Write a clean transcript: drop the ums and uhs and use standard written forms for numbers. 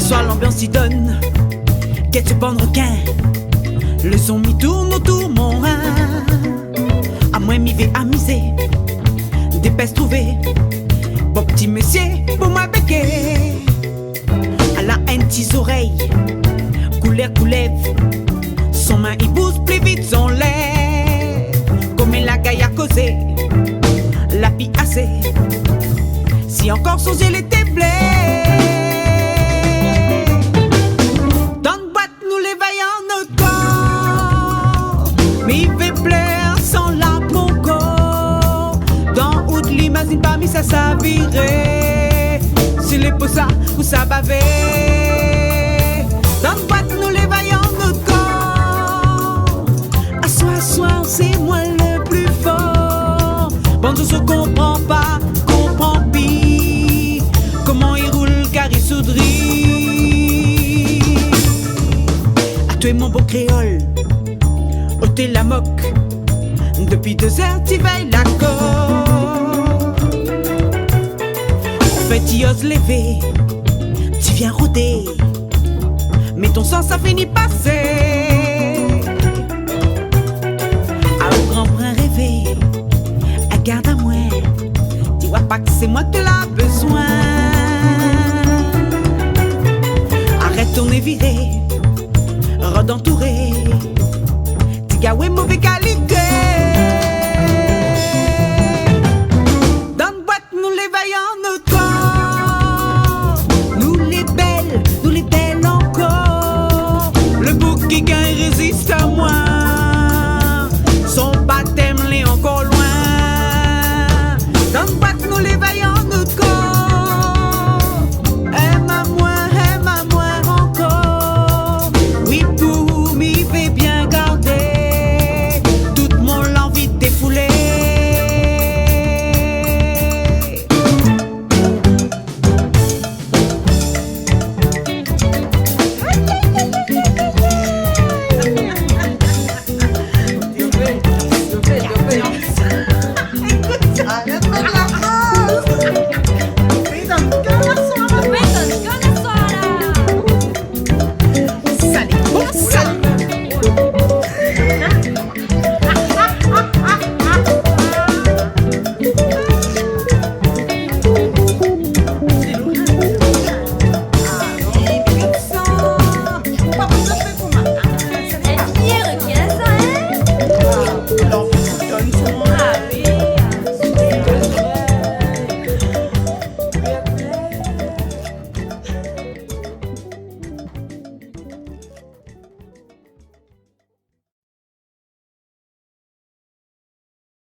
soir l'ambiance s'y donne. Qu'est-ce pas de requin? Le son m'y tourne autour mon rein. À moi m'y vais amuser. Dépêche trouver. Bon petit monsieur pour moi béquer. À la haine tes oreilles. Couleur coulève. Son main il pousse plus vite son lait. Comme la gaille à causer. La vie assez. Si encore son yeux était blé. L'imagine parmi ça s'avirait. Si les peaux ça ou ça bavé. Dans le boîte nous les vaillants notre corps. À soir c'est moi le plus fort. Bon tout ce comprend pas, comprend pis. Comment il roule car il soudrit. À toi mon beau créole. Ôtez la moque. Depuis 2 heures tu veilles la côte. Tu oses lever, tu viens rôder, mais ton sang ça finit passer. À au grand brin rêver, à garde à moi, tu vois pas que c'est moi que l'as besoin. Arrête ton éviré,